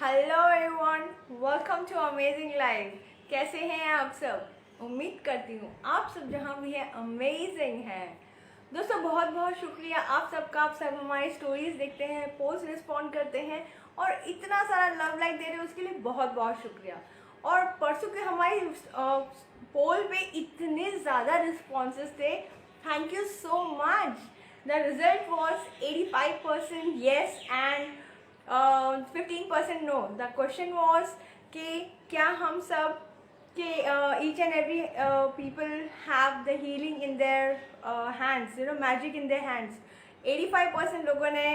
Hello everyone, welcome to amazing life. कैसे हैं आप सब? उम्मीद करती हूँ आप सब जहाँ भी हैं अमेजिंग हैं। दोस्तों बहुत बहुत शुक्रिया आप सबका। आप सब हमारी स्टोरीज देखते हैं, पोस्ट रिस्पॉन्ड करते हैं और इतना सारा लव लाइक दे रहे हैं, उसके लिए बहुत बहुत शुक्रिया। और परसों के हमारी पोल पे इतने ज़्यादा रिस्पॉन्सेस थे, thank you so much. The result was 85% yes and 15% no. The question was कि क्या हम सब कि each and every people have the healing in their hands, magic in their hands. 85% लोगों ने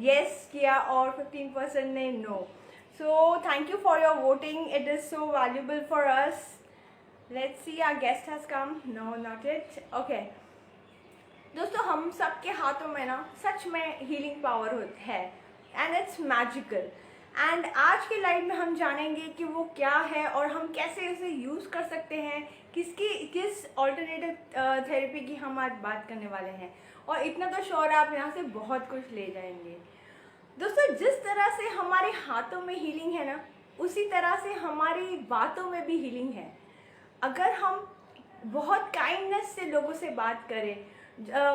yes किया और 15% ने no. So thank you for your voting. It is so valuable for us. Let's see, our guest has come. No, not it. Okay. दोस्तों हम सबके हाथों में ना सच में हीलिंग पावर है एंड इट्स मैजिकल। एंड आज के लाइव में हम जानेंगे कि वो क्या है और हम कैसे उसे यूज़ कर सकते हैं। किस ऑल्टरनेटिव थेरेपी की हम आज बात करने वाले हैं। और इतना तो श्योर आप यहाँ से बहुत कुछ ले जाएंगे। दोस्तों जिस तरह से हमारे हाथों में हीलिंग है ना, उसी तरह से हमारी बातों में भी हीलिंग है। अगर हम बहुत काइंडनेस से लोगों से बात करें,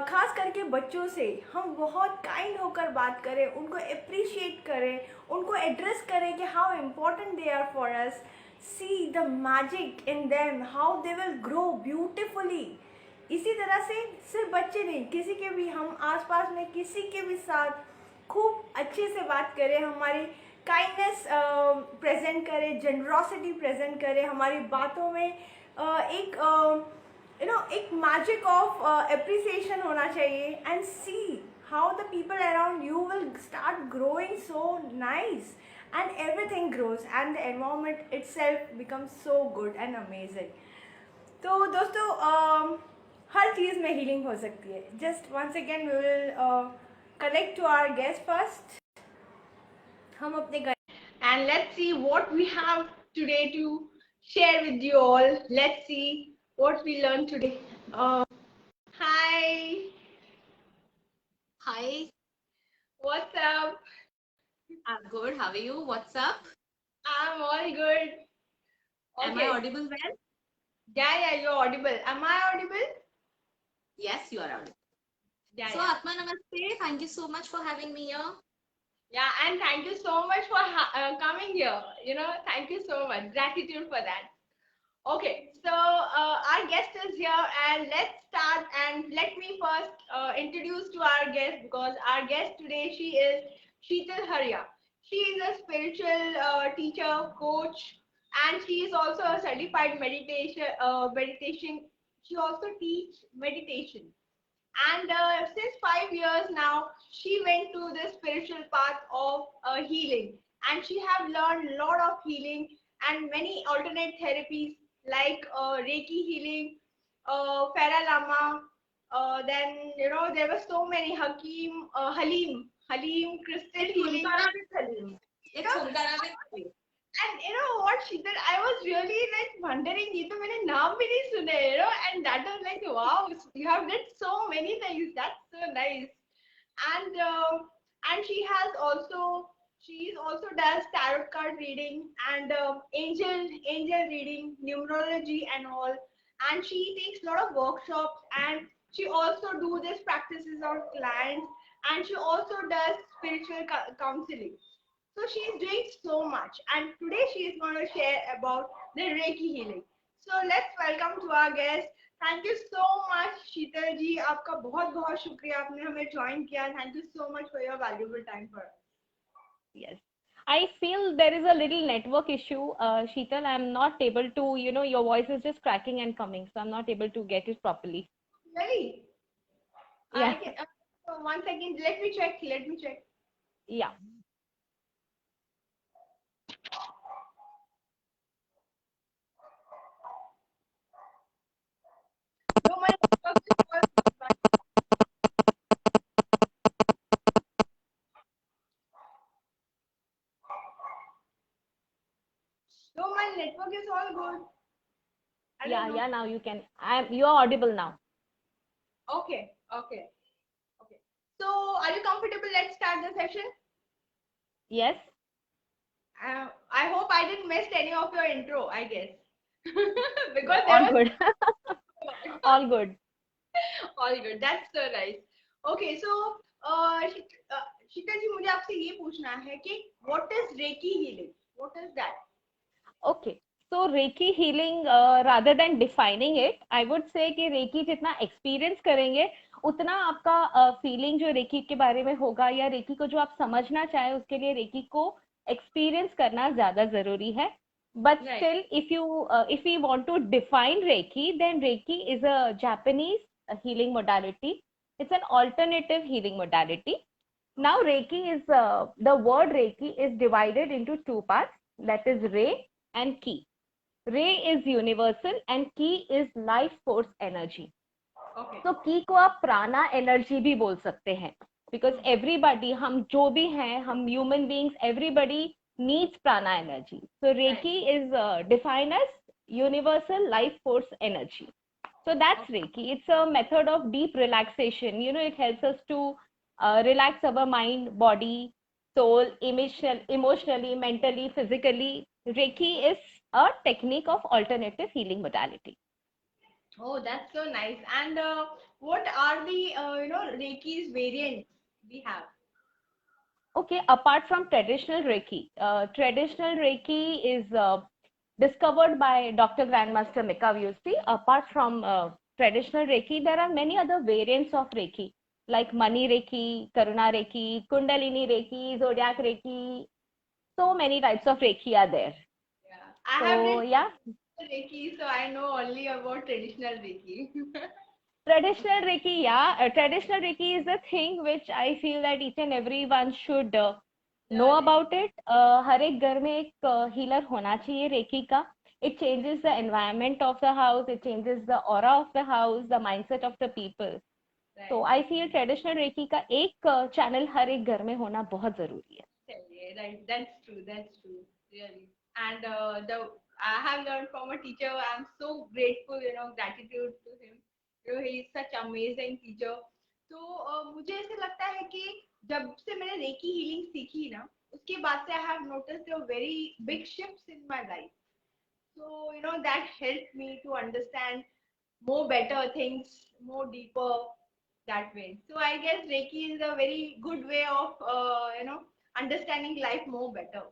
खास करके बच्चों से हम बहुत काइंड होकर बात करें, उनको अप्रिशिएट करें, उनको एड्रेस करें कि how important they are for us, see the magic in them, how they will grow beautifully. इसी तरह से सिर्फ बच्चे नहीं, किसी के भी हम आसपास में किसी के भी साथ खूब अच्छे से बात करें, हमारी काइंडनेस प्रेजेंट करें, जनरॉसिटी प्रेजेंट करें, हमारी बातों में एक एक मैजिक ऑफ एप्रिसिएशन होना चाहिए। And see how the people around you will start growing so nice and everything grows and the environment itself becomes so good and amazing. तो दोस्तों हर चीज़ में हीलिंग हो सकती है। Just one second, we will connect to our guest first. हम अपने घर and let's see what we have today to share with you all. Let's see what we learned today. Hi. Hi, What's up? I'm good. How are you? What's up? I'm all good. Am I audible well? Yeah, you're audible. Am I audible? Yes, you are audible. Yeah, So, yeah. Atma Namaste. Thank you so much for having me here. Yeah, and thank you so much for coming here. Thank you so much. Gratitude for that. Okay, so our guest is here, and let's start. And let me first introduce to our guest, because our guest today, she is Sheetal Haria. She is a spiritual teacher, coach, and she is also a certified meditation. She also teach meditation. And since 5 years now, she went to the spiritual path of healing, and she have learned a lot of healing and many alternate therapies like Reiki healing, Farah Lama. Then there were so many Halim crystal healing. Omkara with Halim. You It's know, Omkara with Halim. and you know what, Sheetal, I was really like wondering, ये तो मैंने नाम भी नहीं सुने, and that was like, wow, you have did so many things. That's so nice. And she is also does tarot card reading and angel reading, numerology and all. And she takes a lot of workshops, and she also do this practices on clients, and she also does spiritual counseling. So she is doing so much, and today she is going to share about the Reiki healing. So let's welcome to our guest. Thank you so much, शीतल जी। आपका बहुत बहुत शुक्रिया, आपने हमें join किया। Thank you so much for your valuable time for us. Yes. I feel there is a little network issue, Sheetal. I'm not able to, your voice is just cracking and coming, so I'm not able to get it properly. Really? Yeah. I can, one second. Let me check. Let me check. Yeah. No, my network is all good. No, my network is all good. I don't know. Yeah. Now you can. You are audible now. Okay. Okay. Okay. So, are you comfortable? Let's start the session. Yes. I hope I didn't miss any of your intro, I guess. Because there All was good. All good. all good. That's so nice. Okay, so शीतल जी मुझे आपसे ये पूछना है कि what is Reiki healing? What is that? Okay. So Reiki healing, rather than defining it, I would say कि Reiki जितना experience करेंगे उतना आपका feeling जो Reiki के बारे में होगा या Reiki को जो आप समझना चाहें उसके लिए Reiki को experience करना ज़्यादा ज़रूरी है. But Right. still, if we want to define Reiki, then Reiki is a Japanese healing modality. It's an alternative healing modality. Now, Reiki is the word Reiki is divided into two parts. That is Rei and Ki. Ray is universal and Ki is life force energy. Okay. तो की को आप प्राणा energy भी बोल सकते हैं because everybody हम जो भी हैं हम human beings everybody needs prana energy so Reiki is defined as universal life force energy so that's Reiki. It's a method of deep relaxation. You know, it helps us to relax our mind, body, soul, emotionally, mentally, physically. Reiki is a technique of alternative healing modality. Oh, that's so nice. And what are the Reiki's variants we have? Okay, apart from traditional Reiki is discovered by Dr. Grandmaster Mikavyusi. Apart from traditional Reiki, there are many other variants of Reiki, like Mani Reiki, Karuna Reiki, Kundalini Reiki, Zodiac Reiki. So many types of Reiki are there. Yeah, I have So, read yeah, Reiki, so I know only about traditional Reiki. traditional Reiki is a thing which I feel that each and everyone should know Yeah, about it. हर एक घर में एक healer होना चाहिए Reiki का. It changes the environment of the house, it changes the aura of the house, the mindset of the people. So right. I feel traditional Reiki का एक channel हर एक घर में होना बहुत जरूरी है. Yeah, right. That's true. That's true. Really. And the I have learned from a teacher. I'm so grateful. Gratitude to him. He is such amazing teacher. तो मुझे ऐसे लगता है कि जब से मैंने रेकी हीलिंग सीखी ना उसके बाद से I have noticed a very big shifts in my life. So that helped me to understand more better things, more deeper that way. So I guess Reiki is a very good way of understanding life more better.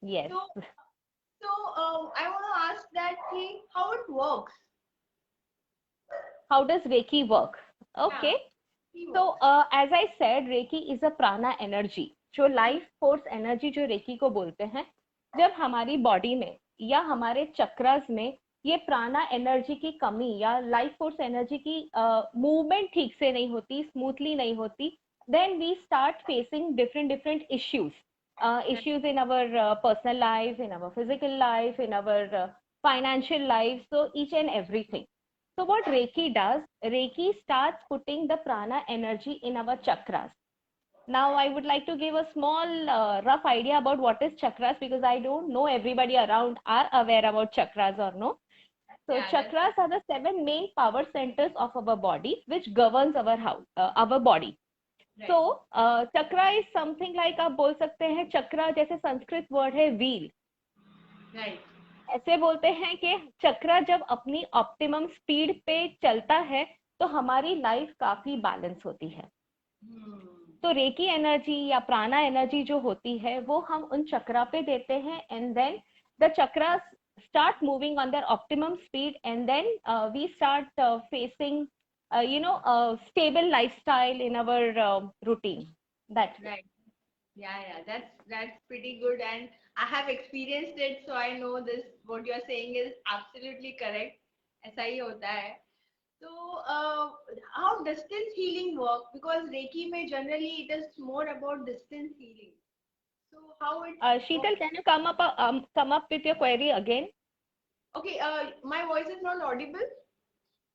Yes. So I want to ask that how it works. How does Reiki work? Yeah, Okay. he So, works. as I said, Reiki is a prana energy. जो life force energy जो recce को बोलते हैं जब हमारी body में या हमारे चक्रास में ये प्राणा एनर्जी की कमी या लाइफ फोर्स एनर्जी की मूवमेंट ठीक से नहीं होती स्मूथली नहीं होती then we start facing different different issues in our personal life in our physical life in our financial life so each and everything. So what Reiki does, Reiki starts putting the prana energy in our chakras. Now I would like to give a small rough idea about what is chakras because I don't know everybody around are aware about chakras or no. So Yeah, that's chakras are the 7 main power centers of our body which governs our body. right. So chakra is something like आप बोल सकते हैं चक्रा जैसे Sanskrit word है wheel. Right. ऐसे बोलते हैं कि चक्र जब अपनी ऑप्टिमम स्पीड पे चलता है तो हमारी लाइफ काफी बैलेंस होती है. Hmm. तो रेकी एनर्जी या प्राणा एनर्जी जो होती है वो हम उन चक्रा पे देते हैं and then the chakra start moving on their optimum speed and then we start facing stable lifestyle in our routine. That's it. Right. Yeah, that's pretty good, and I have experienced it, so I know this. What you're saying is absolutely correct. ऐसा ही होता है. So, how distance healing work? Because Reiki में generally it is more about distance healing. So how it Sheetal, works? can you come up with your query again? Okay, my voice is not audible.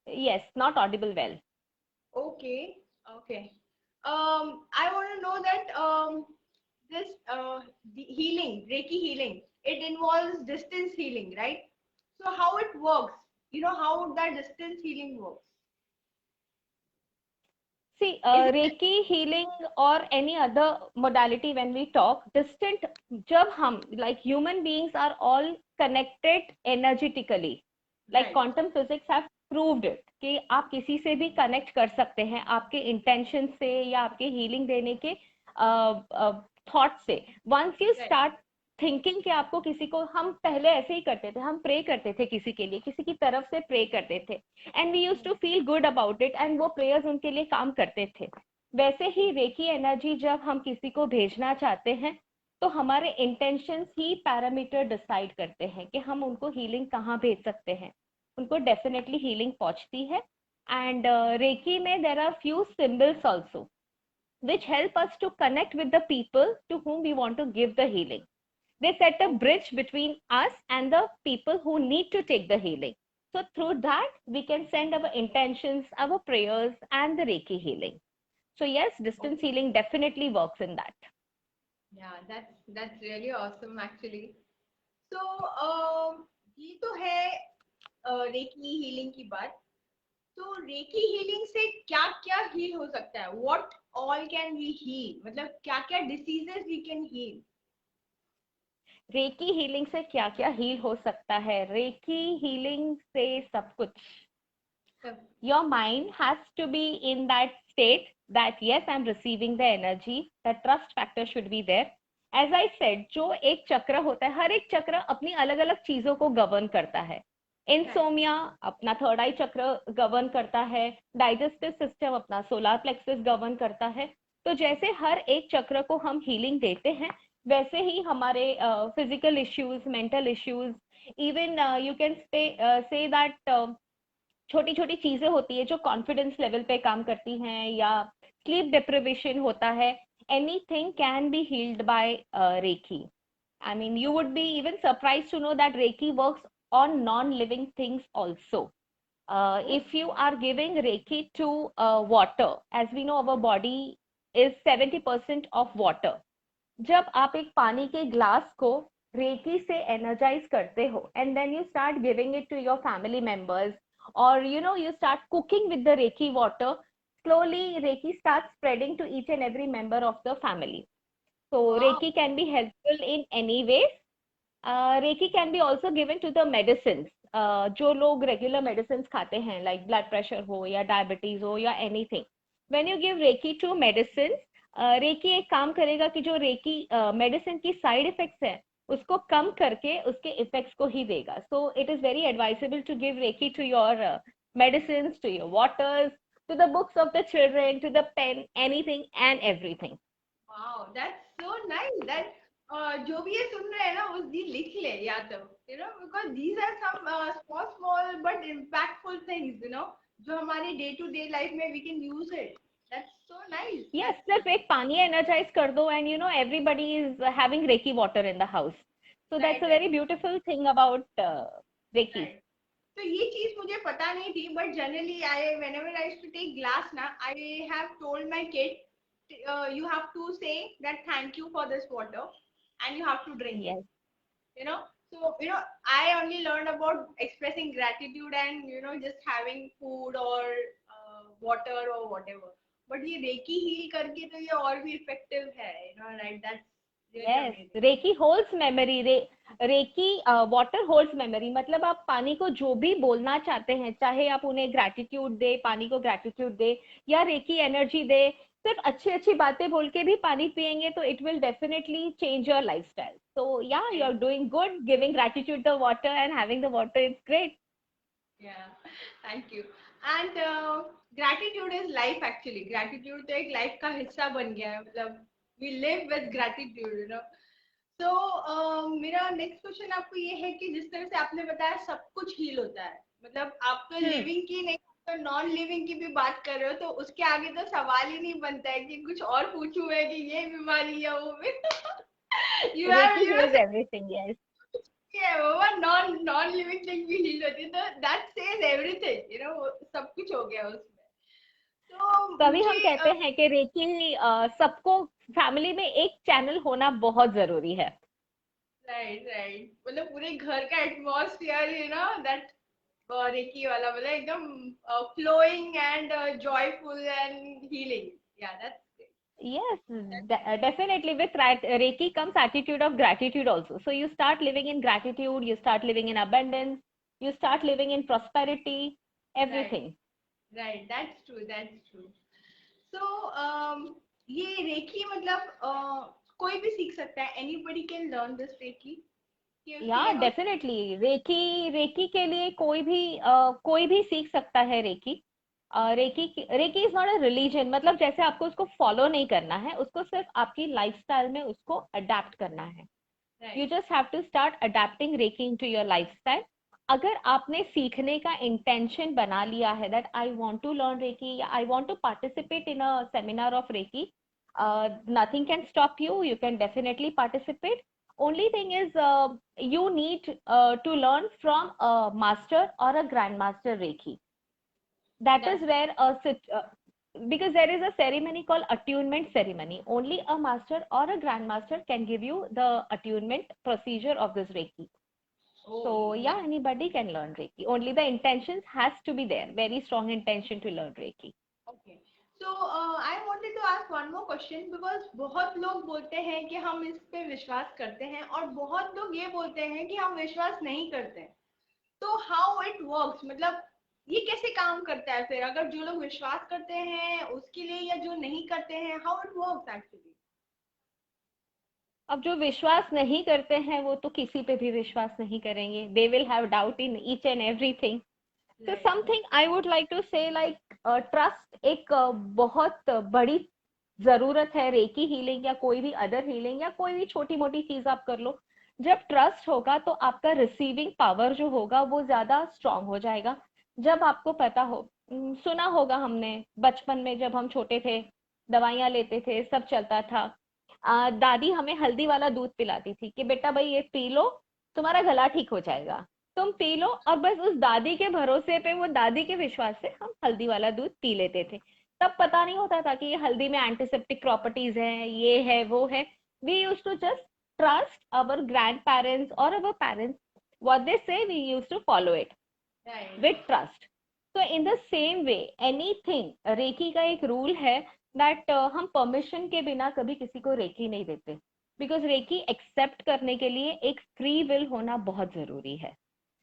Yes, not audible well. Okay, okay. I want to know that this the healing, Reiki healing, it involves distance healing, right? So how it works? How that distance healing works? See, Reiki healing or any other modality, when we talk distant, जब हम like human beings are all connected energetically, like Right. quantum physics have proved it कि आप किसी से भी connect कर सकते हैं आपके intention से या आपके healing देने के thought से. Once you Right. start thinking कि आपको किसी को, हम पहले ऐसे ही करते थे, हम प्रे करते थे किसी के लिए, किसी की तरफ से प्रे करते थे and we use to feel good about it and वो प्रेयर्स उनके लिए काम करते थे. वैसे ही रेकी एनर्जी जब हम किसी को भेजना चाहते हैं तो हमारे इंटेंशंस ही पैरामीटर डिसाइड करते हैं कि हम उनको हीलिंग कहाँ भेज सकते हैं. उनको डेफिनेटली हीलिंग पहुंचती है. एंड रेकी में there are few symbols also which help us to connect with the people to whom we want to give the healing. They set a bridge between us and the people who need to take the healing. So through that, we can send our intentions, our prayers, and the Reiki healing. So yes, distance healing definitely works in that. Yeah, that's really awesome actually. So ये तो है recce healing की बात. तो recce healing से क्या क्या heal हो सकता है? What all can we heal? मतलब क्या क्या diseases we can heal? Recce healing से क्या क्या हील हो सकता है? रेकी हीलिंग से सब कुछ. Your mind has to be in that state that yes, I'm receiving the energy. The trust factor should be there. As I said, जो एक चक्र होता है, हर एक चक्र अपनी अलग अलग चीजों को गवर्न करता है. इंसोमिया अपना थर्ड आई चक्र गवर्न करता है, डाइजेस्टिव सिस्टम अपना सोलर प्लेक्सस गवर्न करता है. तो जैसे हर एक चक्र को हम हीलिंग देते हैं, वैसे ही हमारे physical issues, mental issues, even you can say that छोटी छोटी चीजें होती है जो कॉन्फिडेंस लेवल पे काम करती हैं, या स्लीप डिप्रिवेशन होता है, anything can be healed by reiki. I mean, you would be even surprised to know that Reiki works on non-living things also. If you are giving Reiki to water, as we know, our body is 70% of water. जब आप एक पानी के glass को recce से energize करते हो and then you start giving it to your family members, और you start cooking with the reiki water, slowly reiki starts spreading to each and every member of the family. So reiki can be helpful in any ways. Reiki can be also given to the medicines. जो लोग regular medicine खाते हैं, like blood pressure हो या diabetes हो या anything, when you give reiki to medicine, reiki एक काम करेगा कि जो रेकी मेडिसिन की साइड इफेक्ट्स है उसको कम करके उसके इफेक्ट्स को ही देगा. So it is very advisable to give reiki to your medicine, to your waters, to the books of the children, to the pen, anything and everything. Wow, that's so nice. That जो भी ये सुन रहे हैं ना, उस दिन लिख ले या तो, because these are some small but impactful things, जो हमारे day to day life में we can use it. That's so nice. Yes, सिर्फ एक पानी एनर्जाइज कर दो and everybody is having Reiki water in the house. So that's a very beautiful thing about Reiki. Right. तो ये चीज मुझे पता नहीं थी, but generally whenever I used to take glass ना, I have told my kid, you have to say that thank you for this water and you have to drink Yes. it. So I only learned about expressing gratitude and just having food or water or whatever. But ये recce heal करके तो ये और भी effective है, right? That's really Yes, amazing. Reiki holds memory. Reiki water holds memory. मतलब आप पानी को जो भी बोलना चाहते हैं, चाहे आप उन्हें ग्रैटिट्यूड दे, पानी को ग्रैटिट्यूड दे, या रेकी एनर्जी दे, सिर्फ अच्छी अच्छी बातें बोल के भी पानी पिएंगे तो it will definitely change your lifestyle. So yeah, you are doing good. Giving gratitude to water and having the water is great. Yeah, thank you. And gratitude is life actually. Gratitude तो एक life का हिस्सा बन गया है. मतलब we live with gratitude. So मेरा next question आपको ये है कि जिस तरह से आपने बताया सब कुछ heal होता है. मतलब आप तो living की नहीं, तो नॉन लिविंग की भी बात कर रहे हो, तो उसके आगे तो सवाल ही नहीं बनता है कि कुछ और पूछूं है कि ये बीमारी या वो भी. You have, Reiki heals everything. Yes. yeah, वो नॉन लिविंग थिंग भी हील होती है, तो दैट सेज एवरीथिंग, सब कुछ हो गया उसमें. तो तभी हम मुझे कहते हैं कि रेकी सबको फैमिली में एक चैनल होना बहुत जरूरी है. राइट मतलब पूरे घर का एटमॉस्फेयर दैट रेकी वाला, मतलब एकदम flowing and joyful and healing. Yeah that's Yes, definitely. With Reiki comes attitude of gratitude also. So you start living in gratitude, you start living in abundance, you start living in prosperity, right. everything. Right, that's true, that's true. So ये reiki मतलब कोई भी सीख सकता है, anybody can learn this reiki, कि उसके या लिए कोई. डेफिनेटली रेकी के लिए कोई भी सीख सकता है reiki. Reiki is not a religion. मतलब जैसे आपको उसको फॉलो नहीं करना है, उसको सिर्फ आपकी लाइफस्टाइल में उसको अडेप्ट करना है. You right. Just have to start adapting reiki into your lifestyle. अगर आपने सीखने का इंटेंशन बना लिया है that I want to learn reiki या I want to participate in a seminar of reiki, nothing can stop you. You can definitely participate. Only thing is, you need to learn from a master or a grandmaster reiki. That is that's. where because there is a ceremony called attunement ceremony. Only a master or a grandmaster can give you the attunement procedure of this reiki. So oh. yeah, anybody can learn reiki. Only the intentions has to be there. Very strong intention to learn reiki. Okay. So I wanted to ask one more question, because बहुत लोग बोलते हैं कि हम इस पे विश्वास करते हैं, और बहुत लोग ये बोलते हैं कि हम विश्वास नहीं करते हैं. तो हाउ इट वर्क्स, मतलब ये कैसे काम करता है फिर, अगर जो लोग विश्वास करते हैं उसके लिए, या जो नहीं करते हैं, हाउ इट वर्क्स एक्चुअली. अब जो विश्वास नहीं करते हैं वो तो किसी पे भी विश्वास नहीं करेंगे. They will have doubt in each and everything. So right. something I would like to say, like trust एक बहुत बड़ी जरूरत है. रेकी हीलिंग या कोई भी अदर हीलिंग या कोई भी छोटी मोटी चीज आप कर लो, जब ट्रस्ट होगा तो आपका रिसीविंग पावर जो होगा वो ज्यादा स्ट्रांग हो जाएगा. जब आपको पता हो, सुना होगा हमने बचपन में जब हम छोटे थे, दवाइयां लेते थे, सब चलता था. दादी हमें हल्दी वाला दूध पिलाती थी कि बेटा भाई ये पी लो, तुम्हारा गला ठीक हो जाएगा, तुम पी लो. और बस उस दादी के भरोसे पे, वो दादी के विश्वास से हम हल्दी वाला दूध पी लेते थे. तब पता नहीं होता था कि ये हल्दी में एंटीसेप्टिक प्रॉपर्टीज है, ये है वो है. We use to just trust our grandparents और our parents. What they say we use to follow it right. With trust. तो in the same way anything, reiki का एक रूल है दैट हम परमिशन के बिना कभी किसी को रेकी नहीं देते. बिकॉज रेकी एक्सेप्ट करने के लिए एक फ्री विल होना बहुत जरूरी है.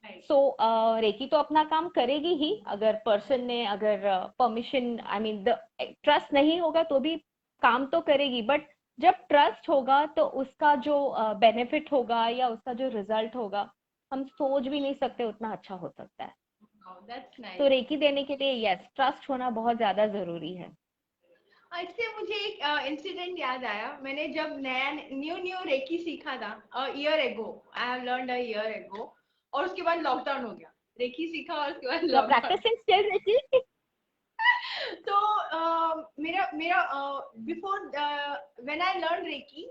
राइट. सो रेकी तो अपना काम करेगी ही. अगर पर्सन ने अगर permission, I mean the trust नहीं होगा तो भी काम तो करेगी. बट जब ट्रस्ट होगा तो उसका जो बेनिफिट होगा या उसका जो रिजल्ट होगा, हम सोच भी नहीं सकते उतना अच्छा हो सकता है. दैट्स तो नाइस. रेकी देने के लिए यस, ट्रस्ट होना बहुत ज्यादा जरूरी है. इससे मुझे एक इंसिडेंट याद आया. मैंने जब नया न्यू न्यू रेकी सीखा था, year ago, I have learned a year ago, और उसके बाद लॉकडाउन हो गया. रेकी सीखा और उसके बाद you are lockdown. Practicing still reiki? तो मेरा मेरा before when I learn reiki,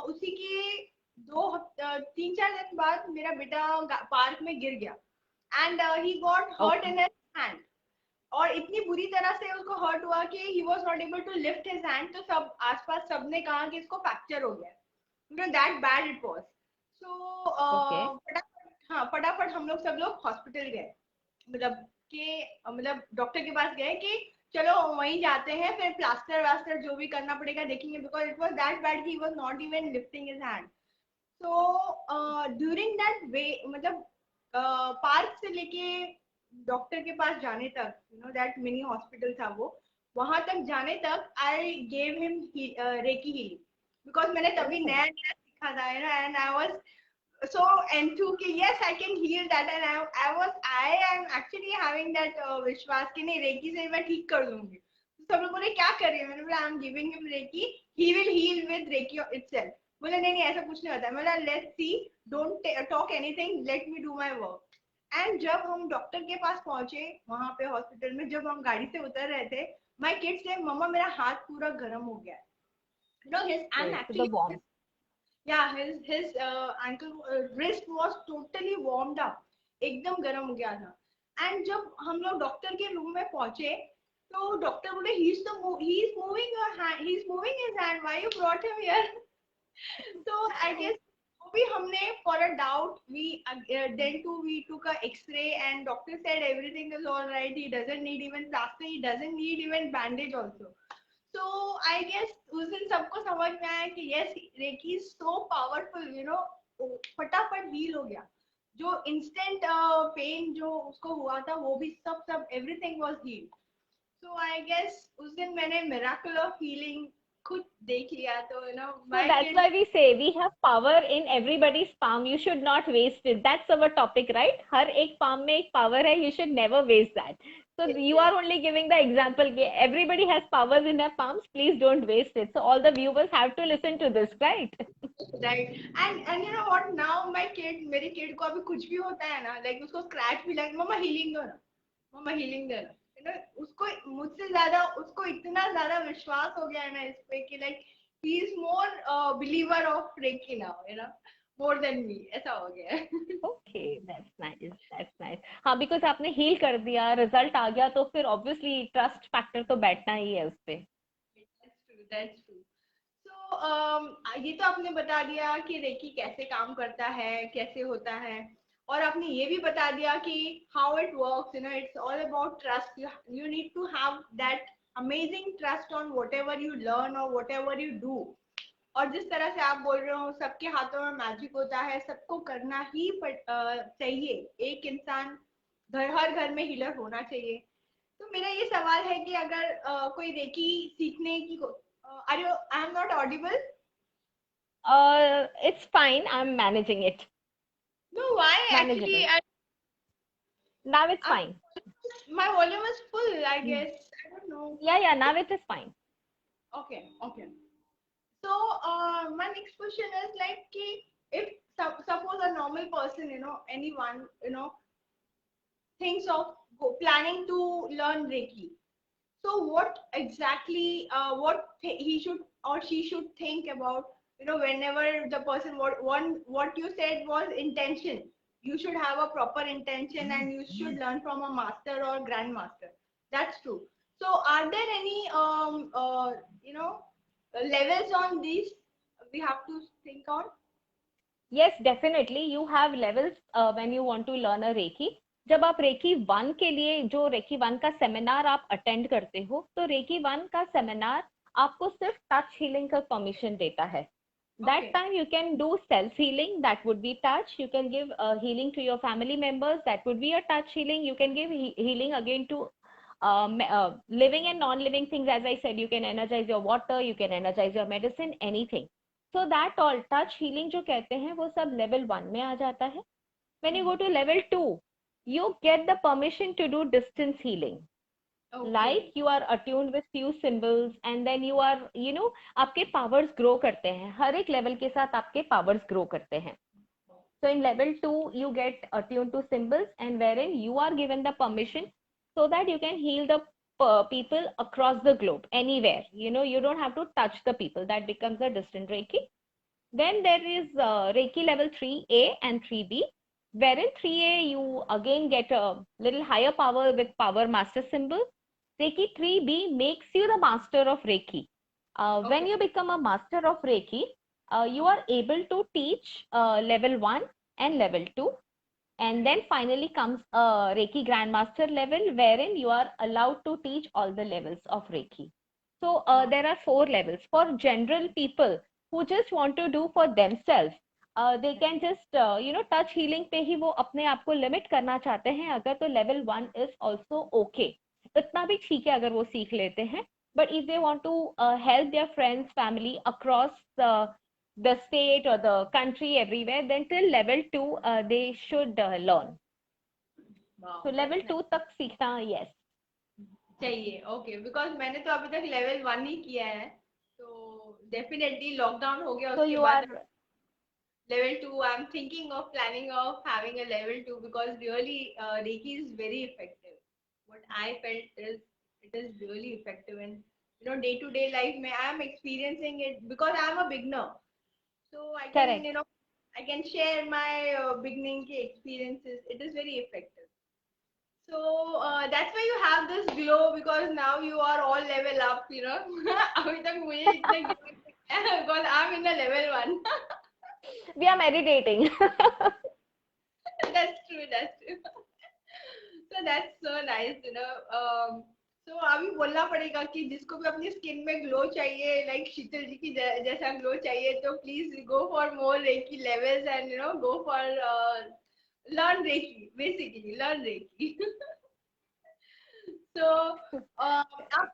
उसी के 3-4 दिन बाद मेरा बेटा पार्क में गिर गया, and he got hurt in his hand. और इतनी बुरी तरह से उसको हर्ट हुआ कि he was not able to lift his hand. तो सब आसपास सबने कहा कि इसको फ्रैक्चर हो गया. You know that bad it was. Okay. So फटाफट हम लोग सब लोग हॉस्पिटल गए, मतलब मतलब डॉक्टर के पास गए कि चलो वहीं जाते हैं, फिर प्लास्टर वास्टर जो भी करना पड़ेगा देखेंगे, because it was that bad he was not even lifting his hand. So during that way, मतलब पार्क से लेके डॉक्टर के पास जाने तक, you know that mini hospital था वो, वहां तक जाने तक I gave him recce healing, because मैंने तभी नया नया सीखा था, you know, and I was so enthused कि yes I can heal that, and I am actually having that विश्वास कि नहीं रेकी से मैं ठीक कर दूंगी. तो सब लोग बोले क्या कर रही है, मैंने बोला I am giving him reiki, he will heal with reiki itself. बोले नहीं नहीं ऐसा कुछ नहीं होता है. मैं बोला let's see, don't talk anything, let me do my work. And जब हम डॉक्टर के पास पहुंचे वहां पे हॉस्पिटल में, जब हम गाड़ी से उतर रहे थे, माय किड से मम्मा मेरा हाथ पूरा गर्म हो गया. You know his I am to the actually, warm. yeah, his ankle wrist was totally warmed up, एकदम गर्म हो गया था. एंड जब हम लोग डॉक्टर के रूम में पहुंचे तो डॉक्टर बोले he is moving your hand, he is moving his hand, why you brought him here? So I guess वो भी हमने for a doubt we then too we took a X-ray and doctor said everything is all right. He doesn't need even plaster. He doesn't need even bandage also. So I guess उस दिन सबको समझ में आया कि yes Reiki is so powerful. You know फटाफट heal हो गया. जो instant pain जो उसको हुआ था वो भी सब everything was healed. So I guess उस दिन मैंने miracle of healing खुद देख लिया तो you know So my that's kid. why we say we have power in everybody's palm. You should not waste it. That's our topic, right? हर एक palm में एक power है. You should never waste that. So you are only giving the example. Everybody has powers in their palms. Please don't waste it. So all the viewers have to listen to this, right? Right. And you know what? Now my kid, मेरे kid को अभी कुछ भी होता है ना, like उसको scratch भी लगे, मम्मा healing दो ना, मम्मा healing दे ना. You know, उसको मुझसे ज़्यादा उसको इतना ज़्यादा विश्वास हो गया है ना इस पे कि like he is more believer of Reiki now, you know, more than me. ऐसा हो गया है. Okay, that's nice. That's nice. हाँ, because आपने heal कर दिया, result आ गया, तो फिर obviously trust factor तो बैठना ही है उस पे. That's true. That's true. So ये तो आपने बता दिया कि रेकी कैसे काम करता है, कैसे होता है, और आपने ये भी बता दिया कि how it works. You know, it's all about trust. You need to have that amazing trust on whatever you learn or whatever you do. और जिस तरह से आप बोल रहे हो सबके हाथों में मैजिक होता है, सबको करना ही चाहिए. एक इंसान हर घर में हीलर होना चाहिए. तो मेरा ये सवाल है कि अगर कोई रेकी सीखने की are you I am not audible? It's fine. I'm managing it. No, why Manageable. actually Now it's I'm, fine. my volume is full, I guess. I don't know. Yeah, now it is fine. Okay. So my next question is like कि if suppose a normal person, you know, anyone, you know, thinks of planning to learn Reiki. So what exactly he should or she should think about, you know, whenever the person what you said was intention. You should have a proper intention and you should learn from a master or grandmaster. That's true. So are there any you know levels on these we have to think on? Yes, definitely. You have levels when you want to learn a Reiki. जब आप recce 1 के लिए जो recce 1 का seminar आप attend करते हो, तो रेकी 1 का सेमिनार आपको सिर्फ टच हीलिंग का परमिशन देता है. That Okay. time you can do self healing, that would be touch. You can give healing to your family members, that would be a touch healing. You can give healing again to living and non-living things. As I said, you can energize your water, you can energize your medicine, anything. So that all touch healing जो कहते हैं वो सब level 1 में आ जाता है. When you go to level 2, you get the permission to do distance healing. Okay. Like you are attuned with few symbols and then you are, you know, आपके powers grow करते हैं. हर एक level के साथ आपके powers grow करते हैं. So in level 2, you get attuned to symbols and wherein you are given the permission so that you can heal the people across the globe, anywhere. You know, you don't have to touch the people. That becomes a distant Reiki. Then there is Reiki level 3A and 3B, wherein 3A you again get a little higher power with power master symbol. Reiki 3B makes you the master of Reiki. When you become a master of Reiki, you are able to teach level 1 and level 2. And then finally comes Reiki Grandmaster level, wherein you are allowed to teach all the levels of Reiki. So there are 4 levels. For general people who just want to do for themselves, they can just you know, touch healing पे ही वो अपने आप को limit करना चाहते हैं अगर, तो level 1 is also okay. इतना भी ठीक है अगर वो सीख लेते हैं. But if they want to help their friends, family across the state or the country, everywhere, then till level 2 they should learn. Wow, So level that's 2 तक सीखना, yes. चाहिए. ओके, बिकॉज मैंने तो अभी तक लेवल 1 ही किया है, तो डेफिनेटली लॉकडाउन हो गया So उसके you बाद are, level 2 I'm thinking of planning of having a level 2 because really Reiki is very effective. What I felt is it is really effective and you know day to day life mein I am experiencing it because I am a beginner, so I can correct. you know I can share my beginning ke experiences. It is very effective. So that's why you have this glow because now you are all level up, you know. अभी तक मुझे इतना glow नहीं है because I'm in the level 1. We are meditating. That's true, that's true. So that's so nice, you know. So अभी बोलना पड़ेगा कि जिसको भी अपनी स्किन में ग्लो चाहिए, लाइक शीतल जी की जैसा ग्लो चाहिए, तो please go for more reiki levels and you know go for learn Reiki, basically learn Reiki. So आप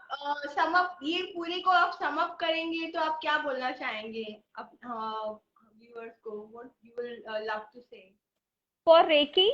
सम अप ये पूरे को आप सम अप करेंगे तो आप क्या बोलना चाहेंगे व्यूअर्स को, what you will love to say? For Reiki,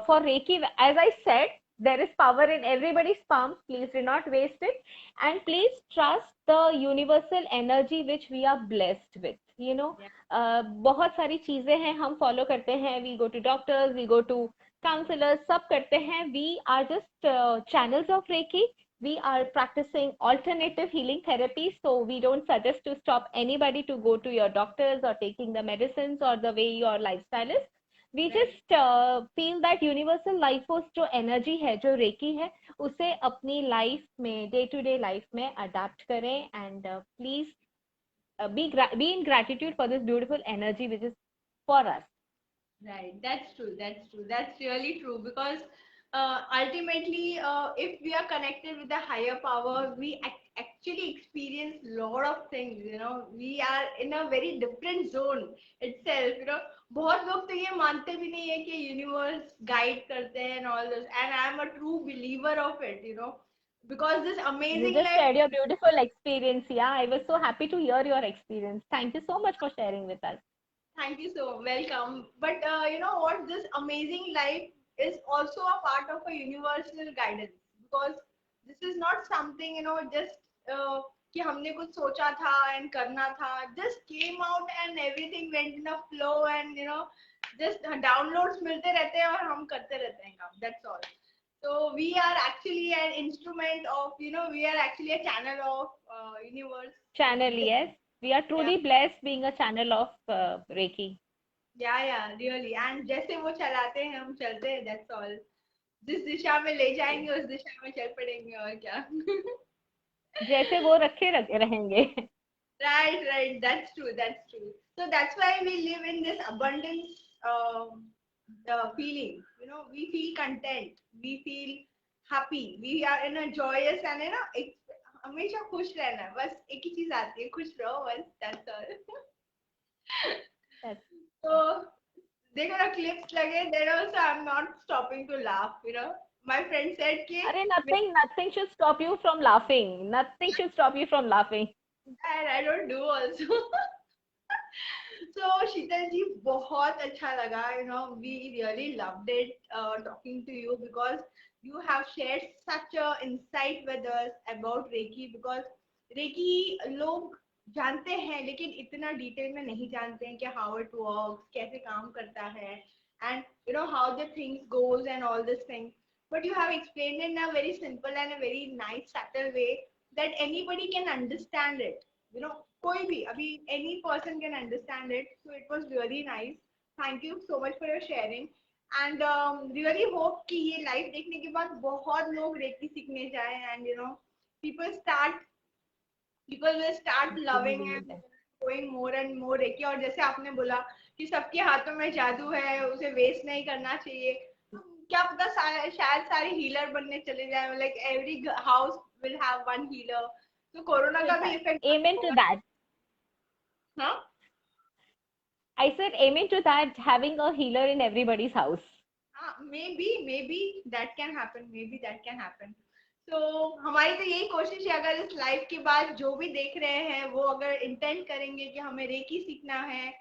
for Reiki, as I said, there is power in everybody's palm. Please do not waste it, and please trust the universal energy which we are blessed with. You know, Yeah. बहुत सारी चीजें हैं हम follow करते हैं. We go to doctors, we go to counselors, सब करते हैं. We are just channels of Reiki. We are practicing alternative healing therapy, so we don't suggest to stop anybody to go to your doctors or taking the medicines or the way your lifestyle is. We Right. just feel that universal life force जो energy है जो recce है उसे अपनी life में day to day life में adapt करें and please be in gratitude for this beautiful energy which is for us. Right, that's true. That's true. That's really true because ultimately, if we are connected with a higher power, we actually experience lot of things. You know, we are in a very different zone itself. You know, बहुत लोग तो ये मानते भी नहीं है कि universe guide करते हैं and all this, and I am a true believer of it. You know, because this You amazing just life. shared your beautiful experience. Yeah, I was so happy to hear your experience. Thank you so much for sharing with us. Thank you so welcome. But you know what? This amazing life is also a part of a universal guidance because this is not something you know just कि हमने कुछ सोचा था and करना था. Just came out and everything went in a flow and you know just downloads मिलते रहते हैं और हम करते रहते हैं काम. That's all. So we are actually an instrument of you know we are actually a channel of universe. Channel, yes. We are Yeah. truly blessed being a channel of Reiki. या रियली एंड जैसे वो चलाते हैं हम चलते हैं, that's all. जिस दिशा में ले जाएंगे उस दिशा में चल पड़ेंगे और क्या. जैसे वो रहेंगे. Right, that's true. So that's why we live in this abundance feeling, you know, we feel content, we feel happy, we are in a joyous and you know हमेशा खुश रहना है, बस एक ही चीज आती है, खुश रहो बस, that's all. That's So देखो ना clips लगे, then also I'm not stopping to laugh, you know. My friend said कि Arey, nothing should stop you from laughing. Nothing should stop you from laughing. and I don't do also. So शीतल जी बहुत अच्छा लगा, you know, we really loved it talking to you because you have shared such a insight with us about Reiki because Reiki लोग जानते हैं लेकिन इतना detail में नहीं जानते हैं कि how it works, कैसे काम करता है, and you know how the things goes and all this thing. But you have explained it in a very simple and a very nice subtle way that anybody can understand it. You know, कोई भी अभी any person can understand it. So it was really nice. Thank you so much for your sharing. And really hope कि ये live देखने के बाद बहुत लोग रेकी सीखने जाएं and you know people start people will start loving and going more and more reiki. और जैसे आपने बोला कि सबके हाथों में जादू है, उसे वेस्ट नहीं करना चाहिए. क्या पता शायद सारे हीलर बनने चले जाए, like every house will have one healer. तो कोरोना का भी इफेक्ट Amen to that. हाँ. I said amen to that, having a healer in everybody's house. maybe that can happen, maybe that can happen. So हमारी तो यही कोशिश है, अगर इस लाइव के बाद जो भी देख रहे हैं वो अगर इंटेंट करेंगे कि हमें रेकी सीखना है,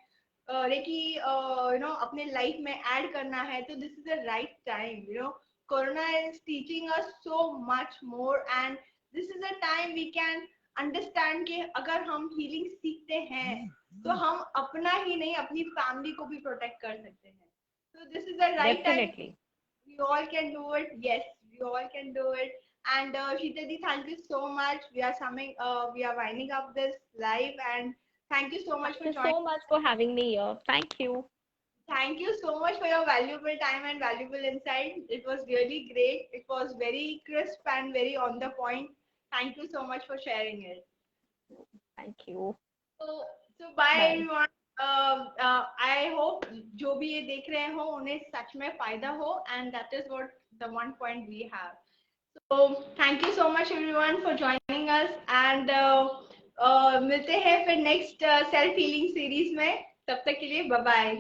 रेकी यू नो अपने लाइफ में ऐड करना है, तो this is the right time. You know corona is teaching us so much more and this is a time we can understand कि अगर हम हीलिंग सीखते हैं तो हम अपना ही नहीं अपनी फैमिली को भी प्रोटेक्ट कर सकते हैं. So this is the right time. Definitely. We all can do it. Yes, we all can do it. And Sheetadi, thank you so much. We are winding up this live, and thank you so much Thank for you joining. so much for having me here. Thank you. Thank you so much for your valuable time and valuable insight. It was really great. It was very crisp and very on the point. Thank you so much for sharing it. Thank you. So, so bye Bye. everyone. I hope जो भी ये देख रहे हो उन्हें सच में फायदा हो, and that is what the one point we have. So thank you so much everyone for joining us, and मिलते हैं फिर नेक्स्ट सेल्फ हीलिंग सीरीज में. तब तक के लिए बाय बाय.